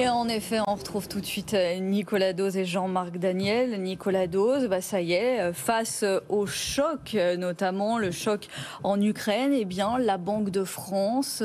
Et en effet, on retrouve tout de suite Nicolas Dose et Jean-Marc Daniel. Nicolas Dose, ça y est, face au choc, notamment le choc en Ukraine, eh bien, la Banque de France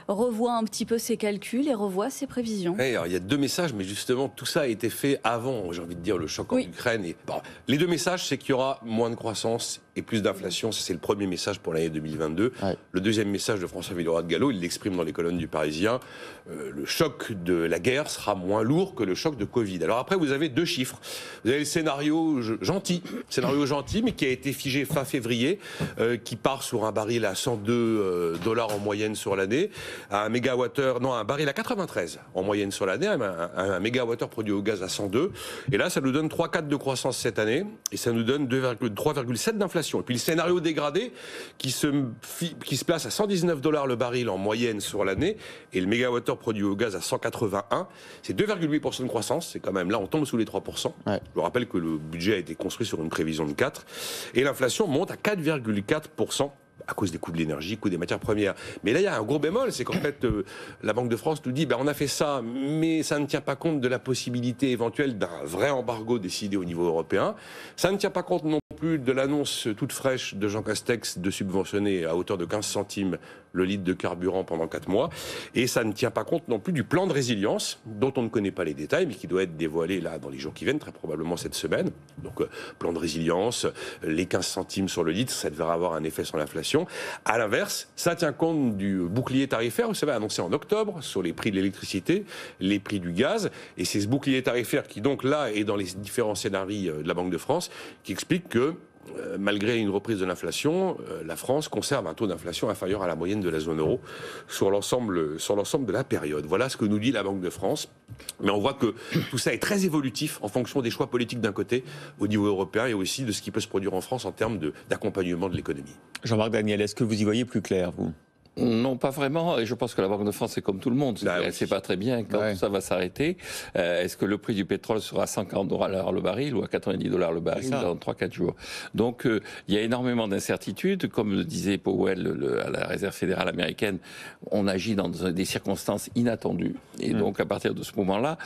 revoit un petit peu ses calculs et revoit ses prévisions. Oui, alors, il y a deux messages, mais justement, tout ça a été fait avant, j'ai envie de dire, le choc en Ukraine. Et, bon, les deux messages, c'est qu'il y aura moins de croissance et plus d'inflation. C'est le premier message pour l'année 2022. Ouais. Le deuxième message de François Villeroy de Galhau, il l'exprime dans les colonnes du Parisien. Le choc de la guerre sera moins lourd que le choc de Covid. Alors après, vous avez deux chiffres. Vous avez le scénario gentil, mais qui a été figé fin février, qui part sur un baril à 102 $ en moyenne sur l'année, un baril à 93 en moyenne sur l'année, un mégawattheure produit au gaz à 102. Et là, ça nous donne 3,4 de croissance cette année, et ça nous donne 3,7 d'inflation. Et puis le scénario dégradé qui se place à 119 $ le baril en moyenne sur l'année, et le mégawattheure produit au gaz à 181, c'est 2,8% de croissance. C'est quand même là, on tombe sous les 3%. Ouais. Je vous rappelle que le budget a été construit sur une prévision de 4, et l'inflation monte à 4,4%. À cause des coûts de l'énergie, coûts des matières premières. Mais là, il y a un gros bémol, c'est qu'en fait, la Banque de France nous dit, on a fait ça, mais ça ne tient pas compte de la possibilité éventuelle d'un vrai embargo décidé au niveau européen. Ça ne tient pas compte non plus de l'annonce toute fraîche de Jean Castex de subventionner à hauteur de 15 centimes le litre de carburant pendant 4 mois. Et ça ne tient pas compte non plus du plan de résilience, dont on ne connaît pas les détails, mais qui doit être dévoilé là dans les jours qui viennent, très probablement cette semaine. Donc, plan de résilience, les 15 centimes sur le litre, ça devrait avoir un effet sur l'inflation. À l'inverse, ça tient compte du bouclier tarifaire, vous savez, annoncé en octobre, sur les prix de l'électricité, les prix du gaz. Et c'est ce bouclier tarifaire qui, donc, là, est dans les différents scénarios de la Banque de France, qui explique que malgré une reprise de l'inflation, la France conserve un taux d'inflation inférieur à la moyenne de la zone euro sur l'ensemble de la période. Voilà ce que nous dit la Banque de France. Mais on voit que tout ça est très évolutif en fonction des choix politiques d'un côté au niveau européen et aussi de ce qui peut se produire en France en termes d'accompagnement de l'économie. Jean-Marc Daniel, est-ce que vous y voyez plus clair, vous ? Non, pas vraiment. Et je pense que la Banque de France est comme tout le monde. Elle ne sait pas très bien quand ça va s'arrêter. Est-ce que le prix du pétrole sera à 50 $ le baril ou à 90 $ le baril dans 3-4 jours? Donc, il y a énormément d'incertitudes. Comme le disait Powell à la Réserve fédérale américaine, on agit dans des circonstances inattendues. Et donc, à partir de ce moment-là,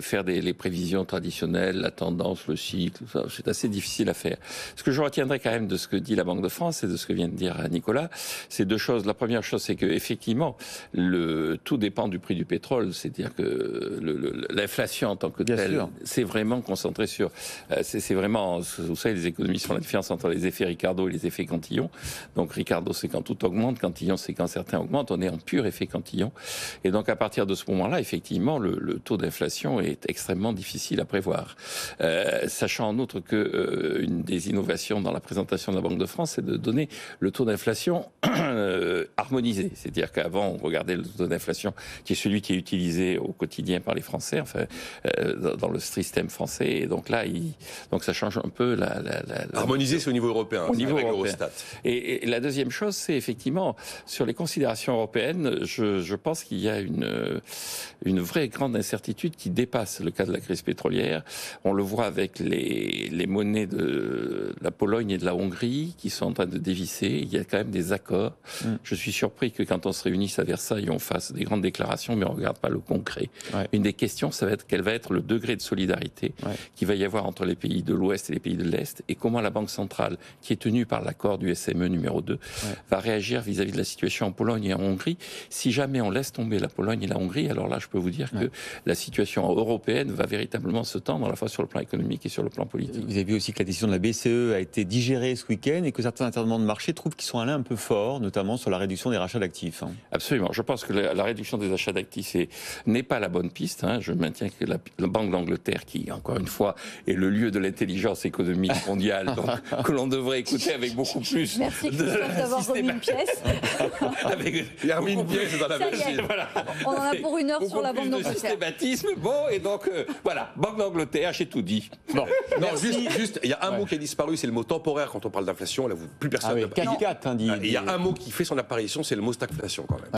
faire les prévisions traditionnelles, la tendance, le cycle, c'est assez difficile à faire. Ce que je retiendrai quand même de ce que dit la Banque de France et de ce que vient de dire Nicolas, c'est deux choses. La première chose, c'est qu'effectivement, tout dépend du prix du pétrole. C'est-à-dire que l'inflation en tant que telle, c'est vraiment concentré sur... C'est vraiment... Vous savez, les économistes font la différence entre les effets Ricardo et les effets Cantillon. Donc Ricardo, c'est quand tout augmente. Cantillon, c'est quand certains augmentent. On est en pur effet Cantillon. Et donc, à partir de ce moment-là, effectivement, le taux d'inflation est extrêmement difficile à prévoir. Sachant en outre que une des innovations dans la présentation de la Banque de France, c'est de donner le taux d'inflation harmonisé. C'est-à-dire qu'avant, on regardait le taux d'inflation qui est celui qui est utilisé au quotidien par les Français, enfin, dans le système français. Et donc là, donc ça change un peu harmonisé, c'est au niveau européen. Au niveau européen. Et la deuxième chose, c'est effectivement, sur les considérations européennes, je pense qu'il y a une vraie grande incertitude qui dépasse le cas de la crise pétrolière. On le voit avec les monnaies de la Pologne et de la Hongrie qui sont en train de dévisser. Il y a quand même des accords. Je suis surpris que quand on se réunisse à Versailles, on fasse des grandes déclarations, mais on ne regarde pas le concret. Une des questions, ça va être quel va être le degré de solidarité qu'il va y avoir entre les pays de l'Ouest et les pays de l'Est, et comment la Banque centrale, qui est tenue par l'accord du SME numéro 2, va réagir vis-à-vis de la situation en Pologne et en Hongrie. Si jamais on laisse tomber la Pologne et la Hongrie, alors là, je peux vous dire que la situation européenne va véritablement se tendre, à la fois sur le plan économique et sur le plan politique. Vous avez vu aussi que la décision de la BCE a été digérée ce week-end et que certains intervenants de marché trouvent qu'ils sont allés un peu fort, notamment sur la réduction des rachats d'actifs. Absolument. Je pense que la réduction des achats d'actifs n'est pas la bonne piste. Je maintiens que la Banque d'Angleterre, qui, encore une fois, est le lieu de l'intelligence économique mondiale, donc, que l'on devrait écouter avec beaucoup plus... Merci Christophe d'avoir remis une pièce. Il a remis une pièce dans la machine. Voilà. On en a pour une heure sur la Banque d'Angleterre. Systématisme. Bon, et donc, voilà, Banque d'Angleterre, j'ai tout dit. Bon. Non, juste, il y a un mot qui a disparu, c'est le mot temporaire quand on parle d'inflation. Là, plus personne ne parle. Il y a un mot qui fait son apparition, c'est le mot stagflation quand même.